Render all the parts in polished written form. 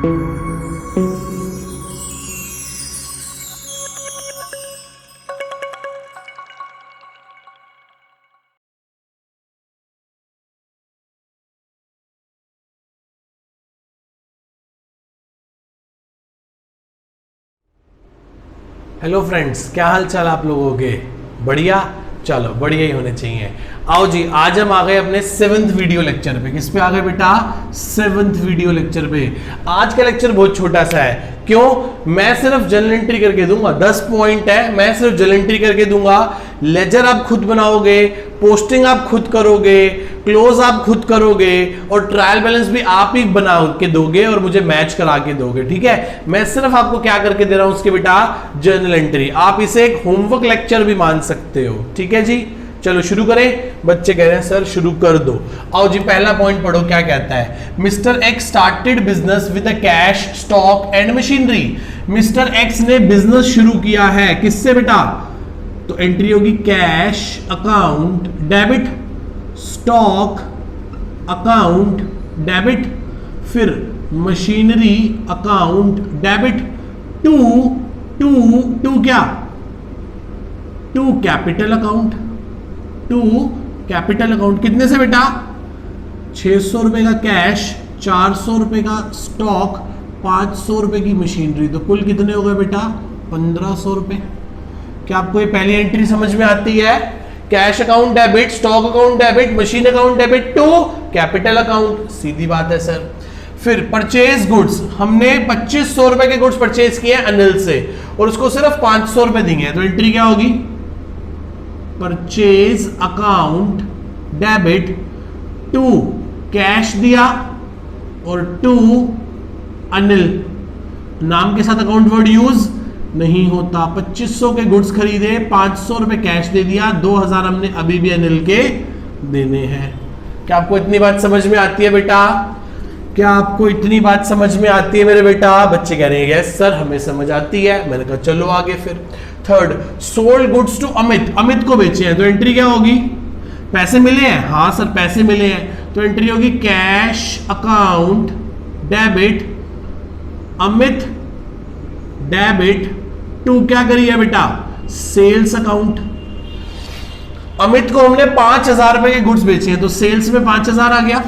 Hello friends, क्या हाल चाल आप लोगों के? बढ़िया, चलो बढ़िया ही होने चाहिए। आओ जी, आज हम आ गए अपने 7th वीडियो लेक्चर पे। किस पे आ गए बेटा? 7th वीडियो लेक्चर पे। आज का लेक्चर बहुत छोटा सा है। क्यों? मैं सिर्फ जर्नल एंट्री करके दूंगा। 10 पॉइंट है, मैं सिर्फ जर्नल एंट्री करके दूंगा। लेजर आप खुद बनाओगे, पोस्टिंग आप खुद करोगे, क्लोज आप खुद करोगे और ट्रायल बैलेंस भी आप ही बना के दोगे और मुझे मैच करा के दोगे। ठीक है, मैं सिर्फ आपको क्या करके दे रहा हूं उसके बेटा? Journal entry. आप इसे एक होमवर्क लेक्चर भी मान सकते हो। ठीक है जी, चलो शुरू करें। बच्चे कह रहे हैं सर शुरू कर दो। आओ जी, पहला पॉइंट पढ़ो, क्या कहता है? Mister X started business with a cash, stock and machinery. Mister X ने बिजनेस शुरू किया है किससे बेटा? तो एंट्री होगी cash account debit, stock account debit, फिर machinery account debit, to to to क्या? To capital account, to capital account. कितने से बेटा? 600 रुपए का कैश, 400 रुपए का स्टॉक, 500 रुपए की मशीनरी। तो कुल कितने हो गए बेटा? 1500 रुपए। क्या आपको ये पहली एंट्री समझ में आती है? Cash account debit, stock account debit, machine account debit, to capital account. सीधी बात है सर। फिर परचेज गुड्स, हमने 2500 रुपए के गुड्स परचेज किए अनिल से और उसको सिर्फ 500 रुपए देंगे। तो एंट्री क्या होगी? Purchase account debit, to cash दिया और टू अनिल। नाम के साथ अकाउंट वर्ड यूज नहीं होता। 2500 के गुड्स खरीदे, 500 रुपए कैश दे दिया, 2000 हमने अभी भी अनिल के देने हैं। क्या आपको इतनी बात समझ में आती है बेटा? क्या आपको इतनी बात समझ में आती है मेरे बेटा? बच्चे कह रहे हैं यस सर हमें समझ आती है। मैंने कहा चलो आगे। फिर third, sold goods to Amit, Amit को बेचे हैं। तो एंट्री क्या होगी? पैसे मिले हैं? हाँ सर पैसे मिले हैं। तो एंट्री होगी cash account debit, Amit debit, to क्या करी है बेटा? Sales account. अमित को हमने 5000 रुपए के गुड्स बेचे हैं तो सेल्स में 5000 आ गया।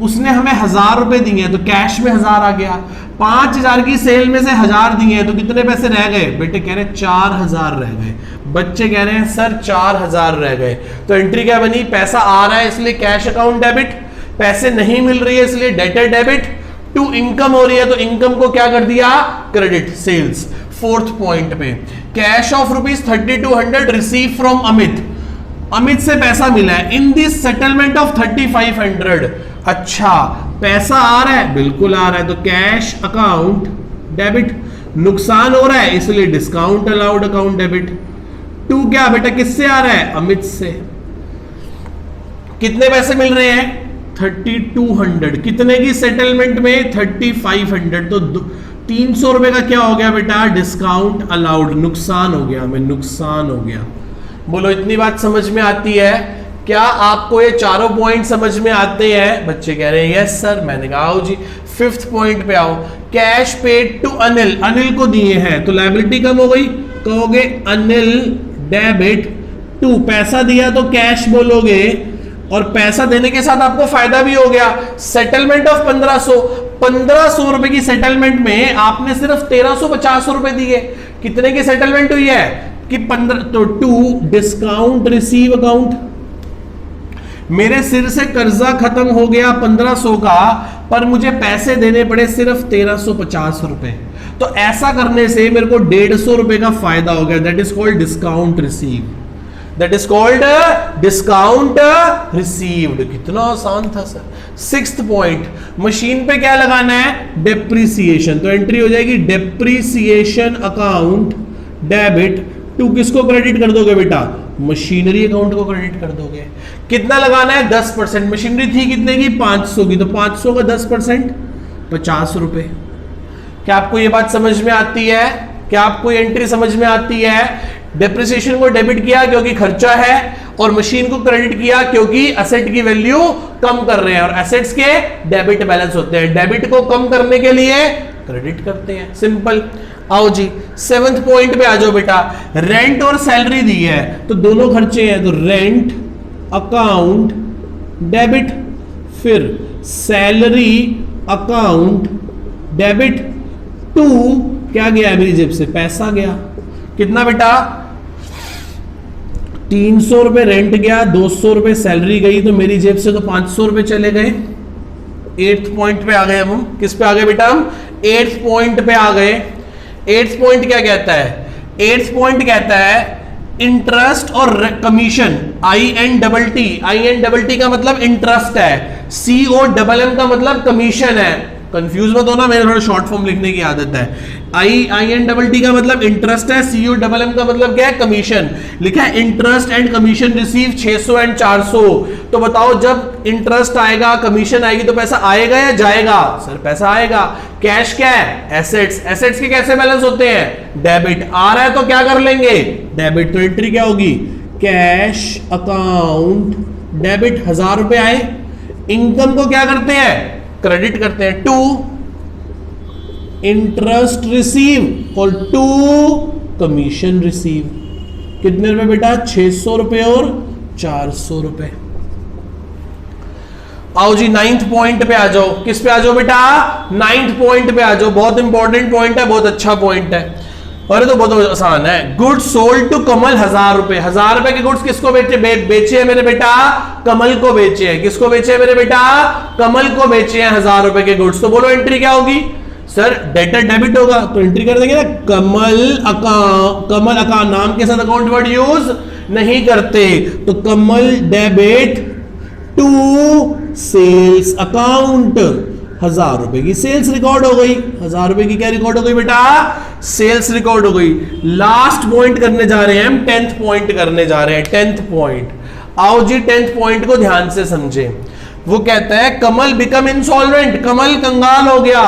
उसने हमें 1000 रुपए दिए हैं तो कैश में 1000 आ गया। 5000 की सेल में से 1000 दिए हैं तो कितने पैसे रह गए? बेटे कह रहे हैं 4000 रह गए। बच्चे कह रहे हैं सर 4000 रह गए। तो एंट्री क्या बनी? पैसा आ रहा है इसलिए कैश अकाउंट डेबिट, पैसे नहीं मिल रही है इसलिए डेटर डेबिट, टू इनकम हो रही है तो इनकम को क्या कर दिया? Credit, sales. फोर्थ पॉइंट पे, cash of ₹3200 receive from Amit. Amit से पैसा मिला है इन दिस सेटलमेंट ऑफ 3500। अच्छा, पैसा आ रहा है? बिल्कुल आ रहा है। तो कैश अकाउंट डेबिट, नुकसान हो रहा है इसलिए discount allowed account debit. To क्या बेटा किससे आ रहा है? अमित से। कितने पैसे मिल रहे हैं? 3200। कितने की सेटलमेंट में? 3500। तो 300 रुपए का क्या हो गया बेटा? डिस्काउंट अलाउड, नुकसान हो गया, हमें नुकसान हो गया। बोलो इतनी बात समझ में आती है? क्या आपको ये चारों पॉइंट समझ में आते हैं? बच्चे कह रहे हैं यस सर। मैंने कहा आओ जी 5th पॉइंट पे आओ। Cash paid to Anil, Anil को दिए हैं तो लायबिलिटी कम हो गई। कहोगे अनिल डेबिट, टू पैसा दिया तो कैश बोलोगे और पैसा देने के साथ आपको फायदा भी हो गया। सेटलमेंट ऑफ 1500 रुपए की सेटलमेंट में आपने सिर्फ 1350 रुपए दिए। कितने की सेटलमेंट हुई है? कि 15। तो टू डिस्काउंट रिसीव अकाउंट, मेरे सिर से कर्जा खत्म हो गया 1500 का पर मुझे पैसे देने पड़े सिर्फ 1350 रुपए। तो ऐसा करने से मेरे को 150 रुपए का फायदा हो गया। That is called discount receive, that is called discount received. कितना आसान था सर। 6th पॉइंट, मशीन पे क्या लगाना है? डेप्रीसिएशन। तो एंट्री हो जाएगी डेप्रीसिएशन अकाउंट डेबिट, टू किसको क्रेडिट कर दोगे बेटा? मशीनरी अकाउंट को क्रेडिट कर दोगे। कितना लगाना है? 10%। मशीनरी थी कितने की? 500 की। तो 500 का 10% 50 रुपए। क्या आपको ये बात समझ में आती है? क्या आपको ये एंट्री समझ में आती है? डेप्रिसिएशन को डेबिट किया क्योंकि खर्चा है और मशीन को क्रेडिट किया क्योंकि एसेट की वैल्यू कम कर रहे हैं और एसेट्स के डेबिट बैलेंस होते हैं, डेबिट को कम करने के लिए क्रेडिट करते हैं, सिंपल। आओ जी 7th पॉइंट पे आ जाओ बेटा। रेंट और सैलरी दी है तो दोनों खर्चे हैं, तो रेंट अकाउंट डेबिट, फिर सैलरी अकाउंट डेबिट, टू क्या गया मेरी जेब से, पैसा गया। कितना बेटा, 300 रुपए रेंट गया, 200 रुपए सैलरी गई, तो मेरी जेब से तो 500 रुपए चले गए। 8th पॉइंट पे आ गए हम। किस पे आ गए बेटा हम? 8th पॉइंट पे आ गए। 8th पॉइंट क्या कहता है? 8th पॉइंट कहता है इंटरेस्ट और कमीशन, INTT का मतलब इंटरेस्ट है, COMM का मतलब कमीशन है। कंफ्यूज मत होना, मेरे थोड़ा शॉर्ट फॉर्म लिखने की आदत है। INTT का मतलब इंटरेस्ट है, COMM का मतलब क्या है, कमीशन। लिखा है interest and commission receive 600 and 400। तो बताओ जब इंटरेस्ट आएगा, कमीशन आएगी, तो पैसा आएगा या जाएगा? सर पैसा आएगा। कैश क्या है? एसेट्स। एसेट्स के कैसे बैलेंस होते हैं? डेबिट। आ रहा है तो क्या कर लेंगे? डेबिट। तो एंट्री क्या होगी? कैश अकाउंट डेबिट, 1000 रुपए आए। इनकम को क्या करते हैं? क्रेडिट करते हैं। टू इंटरेस्ट रिसीव और टू कमीशन रिसीव। कितने रुपए बेटा? 600 रुपए और 400 रुपए। आओ जी 9th पॉइंट पे आ जाओ। किस पे आ जाओ बेटा? 9th पॉइंट पे आ जाओ। बहुत इंपॉर्टेंट पॉइंट है, बहुत अच्छा पॉइंट है, और तो बहुत आसान है। गुड्स सोल्ड टू कमल 1000 रुपए। 1000 रुपए के गुड्स किसको बेचे हैं मेरे बेटा? कमल को बेचे हैं। किसको बेचे हैं मेरे बेटा? कमल को बेचे हैं 1000 रुपए के गुड्स। तो बोलो एंट्री क्या होगी? सर डेटर डेबिट होगा, तो एंट्री कर देंगे ना, कमल अकाउंट। नाम के साथ अकाउंट वर्ड यूज नहीं करते, तो कमल डेबिट टू सेल्स अकाउंट। 1000 रुपए की सेल्स रिकॉर्ड हो गई। 1000 रुपए की क्या रिकॉर्ड हो गई बेटा? सेल्स रिकॉर्ड हो गई। लास्ट पॉइंट करने जा रहे हैं हम, 10th पॉइंट करने जा रहे हैं। 10th point. आओ जी 10th पॉइंट को ध्यान से समझें। वो कहता है कमल बिकम इंसॉल्वेंट, कमल कंगाल हो गया,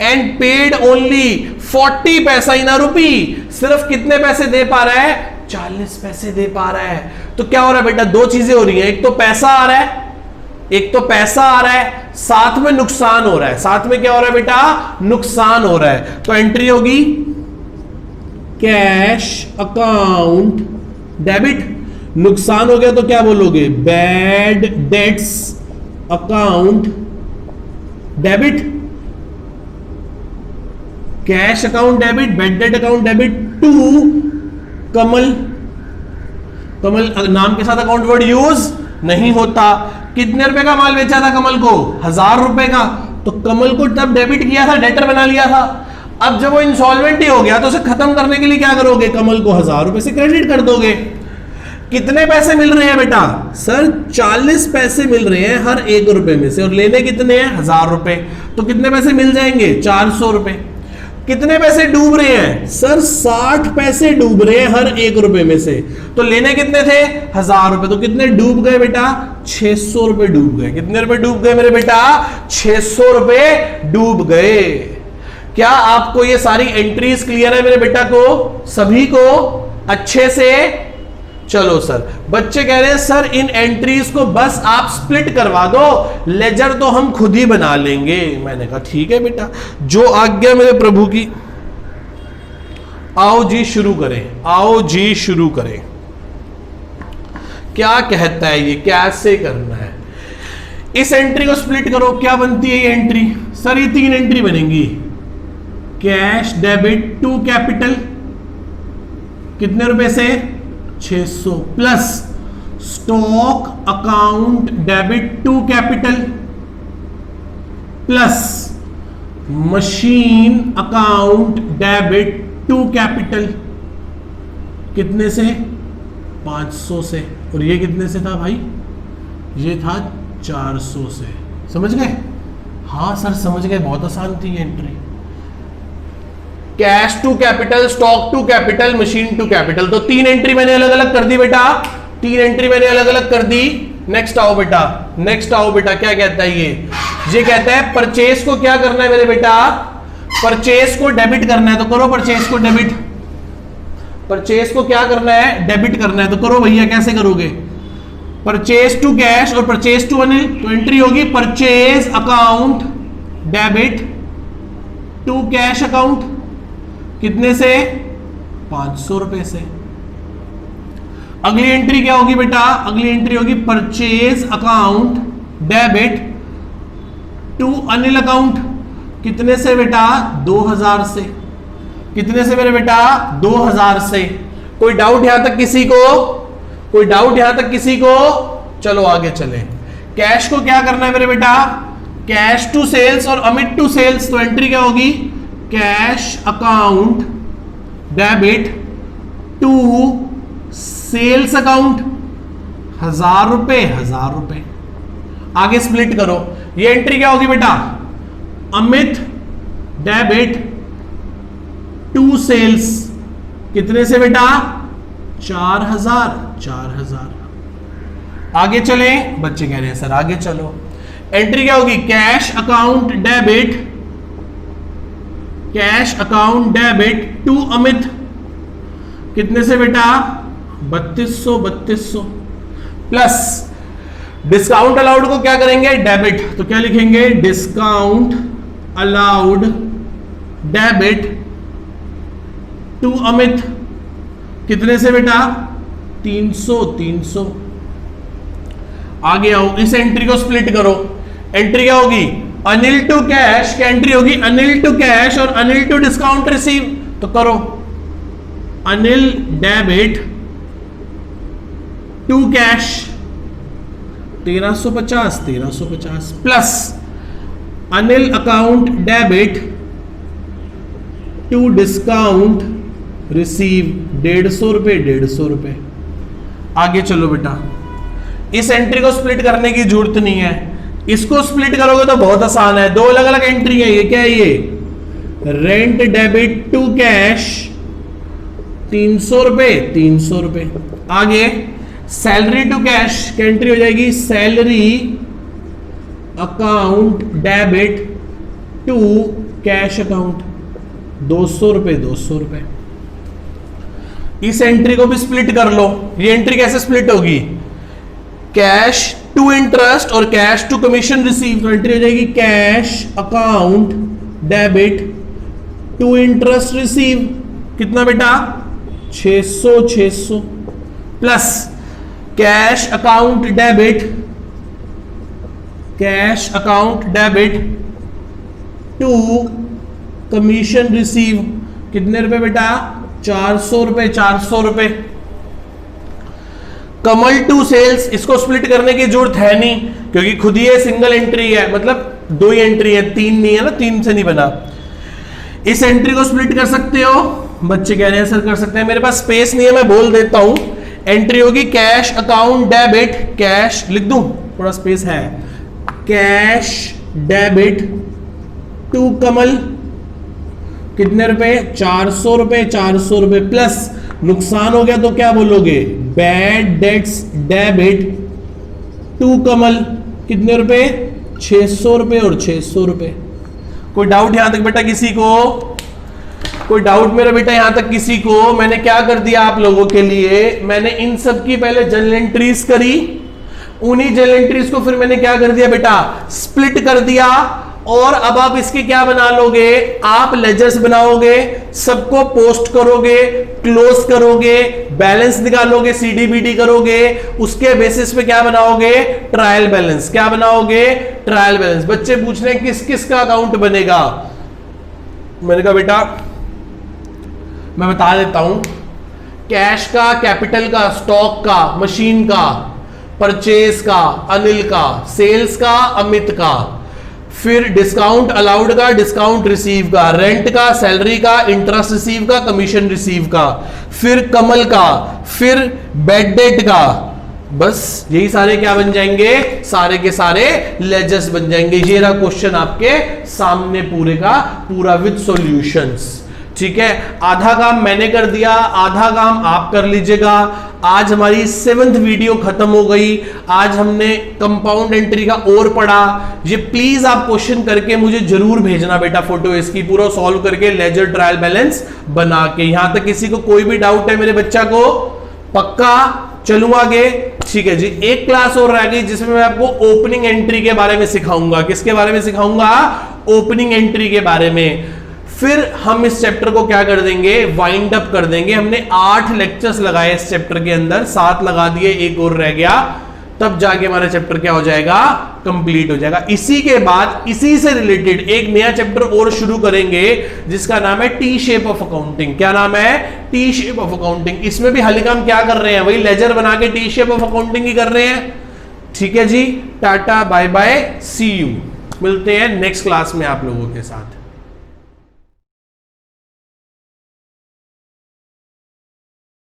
एंड पेड ओनली 40 पैसा इन रुपी। सिर्फ कितने पैसे दे पा रहा है? 40 पैसे दे पा रहा है। तो क्या हो रहा है बेटा? दो चीजें हो रही हैं, एक तो पैसा आ रहा है, एक तो पैसा आ रहा है, साथ में नुकसान हो रहा है। साथ में क्या हो रहा है बेटा? नुकसान हो रहा है। तो एंट्री होगी कैश अकाउंट डेबिट। नुकसान हो गया तो क्या बोलोगे? Bad debts account debit. Cash account debit, bad debt account debit to Kamal. Kamal नाम के साथ अकाउंट वर्ड यूज नहीं होता। कितने रुपए का माल बेचा था कमल को? 1000 रुपए का। तो कमल को तब डेबिट किया था, डेटर बना लिया था। अब जब वो इंसॉल्वेंट ही हो गया तो उसे खत्म करने के लिए क्या करोगे? कमल को 1000 रुपए से क्रेडिट कर दोगे। कितने पैसे मिल रहे हैं बेटा? सर 40 पैसे मिल रहे हैं हर 1 रुपए में से, और लेने कितने हैं? 1000 रुपए। तो कितने पैसे मिल जाएंगे? 400 रुपए। कितने पैसे डूब रहे हैं? सर 60 पैसे डूब रहे हैं हर 1 रुपए में से, तो लेने कितने थे? 1000 रुपए। तो कितने डूब गए बेटा? 600 रुपए डूब गए। कितने रुपए डूब गए मेरे बेटा? 600 रुपए डूब गए। क्या आपको ये सारी एंट्रीज क्लियर है मेरे बेटा को? सभी को अच्छे से? चलो सर, बच्चे कह रहे हैं सर इन एंट्रीज को बस आप स्प्लिट करवा दो, लेजर तो हम खुद ही बना लेंगे। मैंने कहा ठीक है बेटा, जो आज्ञा मेरे प्रभु की। आओ जी शुरू करें, आओ जी शुरू करें। क्या कहता है ये, कैसे करना है? इस एंट्री को स्प्लिट करो, क्या बनती है ये एंट्री? सर ये 3 एंट्री बनेंगी। कैश डेबिट टू कैपिटल, कितने रुपए से? 600, plus stock account debit to capital, plus machine account debit to capital. कितने से? 500 से। और ये कितने से था भाई? ये था 400 से। समझ गए? हाँ सर समझ गए, बहुत आसान थी ये entry. Cash to capital, stock to capital, machine to capital. तो 3 एंट्री मैंने अलग अलग कर दी बेटा, 3 एंट्री मैंने अलग अलग कर दी। नेक्स्ट आओ बेटा, नेक्स्ट आओ बेटा। क्या कहता है ये कहता है परचेस को क्या करना है मेरे बेटा? परचेस को डेबिट करना है, तो करो परचेस को डेबिट। परचेस को क्या करना है? डेबिट करना है, तो करो भैया। कैसे करोगे? परचेज टू कैश और परचेज टू अनिल, तो एंट्री होगी purchase account debit to cash account, कितने से? 500 रुपए से। अगली एंट्री क्या होगी बेटा? अगली एंट्री होगी purchase account debit to Anil account, कितने से बेटा? 2000 से। कितने से मेरे बेटा? 2000 से। कोई डाउट यहां तक किसी को? कोई डाउट यहां तक किसी को? चलो आगे चले। कैश को क्या करना है मेरे बेटा? कैश टू सेल्स और अमिट टू सेल्स, तो एंट्री क्या होगी? Cash account debit to sales account, 1000 रुपए 1000 रुपए। आगे स्प्लिट करो, ये एंट्री क्या होगी बेटा? अमित डेबिट टू सेल्स, कितने से बेटा? 4000 4000। आगे चले, बच्चे कह रहे हैं सर आगे चलो। एंट्री क्या होगी? Cash account debit, cash account debit to Amit, कितने से बेटा? 3200 प्लस डिस्काउंट अलाउड को क्या करेंगे? डेबिट, तो क्या लिखेंगे? Discount allowed debit to Amit, कितने से बेटा? 300। आगे आओ, इस एंट्री को स्प्लिट करो। एंट्री क्या होगी? अनिल टू कैश, क्या एंट्री होगी? अनिल टू कैश और अनिल टू डिस्काउंट रिसीव, तो करो Anil debit to cash 1350 plus Anil account debit to discount receive 150 रुपए। आगे चलो बेटा, इस एंट्री को स्प्लिट करने की जरूरत नहीं है, इसको स्प्लिट करोगे तो बहुत आसान है। दो अलग अलग एंट्री है, ये क्या है? ये रेंट डेबिट टू कैश 300 रुपए। आगे सैलरी टू कैश की एंट्री हो जाएगी salary account debit to cash account 200 रुपए। इस एंट्री को भी स्प्लिट कर लो। ये एंट्री कैसे स्प्लिट होगी? कैश टू इंटरेस्ट और कैश टू कमीशन रिसीव, तो एंट्री हो जाएगी cash account debit to interest receive, कितना बेटा? 600 plus cash account debit to commission receive, कितने रुपए बेटा? 400 रुपए। कमल टू सेल्स, इसको स्प्लिट करने की जरूरत है नहीं क्योंकि खुद ही सिंगल एंट्री है, मतलब दो ही एंट्री है, तीन नहीं है ना, तीन से नहीं बना। इस एंट्री को स्प्लिट कर सकते हो? बच्चे कह रहे हैं सर कर सकते हैं, मेरे पास स्पेस नहीं है, मैं बोल देता हूं। एंट्री होगी कैश अकाउंट डेबिट, कैश लिख दूं, थोड़ा स्पेस है, कैश डेबिट टू कमल, कितने रुपए? 400 रुपए प्लस नुकसान हो गया तो क्या बोलोगे? बैड डेट्स डेबिट टू कमल, कितने रुपए? 600 रुपए और 600 रुपए। कोई डाउट यहां तक बेटा किसी को? कोई डाउट मेरा बेटा यहां तक किसी को? मैंने क्या कर दिया आप लोगों के लिए? मैंने इन सब की पहले जनरल एंट्रीज करी, उन्हीं जनरल एंट्रीज को फिर मैंने क्या कर दिया बेटा? स्प्लिट कर दिया। और अब आप इसके क्या बना लोगे? आप लेजर्स बनाओगे, सबको पोस्ट करोगे, क्लोज करोगे, बैलेंस निकालोगे, सीडीबीडी करोगे, उसके बेसिस पे क्या बनाओगे? Trial balance. क्या बनाओगे? Trial balance. बच्चे पूछ रहे हैं किस किस का अकाउंट बनेगा? मैंने कहा बेटा मैं बता देता हूं, कैश का, कैपिटल का, स्टॉक का, मशीन का, परचेज का अनिल का, सेल्स का अमित का, फिर डिस्काउंट अलाउड का, डिस्काउंट रिसीव का, रेंट का, सैलरी का, इंटरेस्ट रिसीव का, कमीशन रिसीव का, फिर कमल का, फिर बेड डेट का। बस यही सारे क्या बन जाएंगे? सारे के सारे लेजर्स बन जाएंगे। ये रहा क्वेश्चन आपके सामने पूरे का पूरा विद सॉल्यूशंस। ठीक है, आधा काम मैंने कर दिया, आधा काम आप कर लीजिएगा। आज हमारी 7th वीडियो खत्म हो गई। आज हमने कंपाउंड एंट्री का और पढ़ा। ये प्लीज आप क्वेश्चन करके मुझे जरूर भेजना बेटा, फोटो इसकी पूरा सॉल्व करके लेजर ट्रायल बैलेंस बना के। यहां तक किसी को कोई भी डाउट है मेरे बच्चा को? पक्का? चलूं आगे। ठीक है जी, एक क्लास और रह गई जिसमें मैं आपको ओपनिंग एंट्री के बारे में सिखाऊंगा। किसके बारे में सिखाऊंगा? ओपनिंग एंट्री के बारे में। फिर हम इस चैप्टर को क्या कर देंगे? वाइंड अप कर देंगे। हमने 8 लेक्चर्स लगाए इस चैप्टर के अंदर, 7 लगा दिए, एक और रह गया, तब जाके हमारा चैप्टर क्या हो जाएगा? कंप्लीट हो जाएगा। इसी के बाद इसी से रिलेटेड एक नया चैप्टर और शुरू करेंगे जिसका नाम है टी शेप ऑफ अकाउंटिंग। क्या नाम है? T shape of accounting. इसमें भी हाल हम क्या कर रहे हैं? वही लेजर बना के टी शेप ऑफ अकाउंटिंग ही कर रहे हैं। ठीक है जी, टाटा बाय बाय, सी यू। मिलते हैं नेक्स्ट क्लास में आप लोगों के साथ।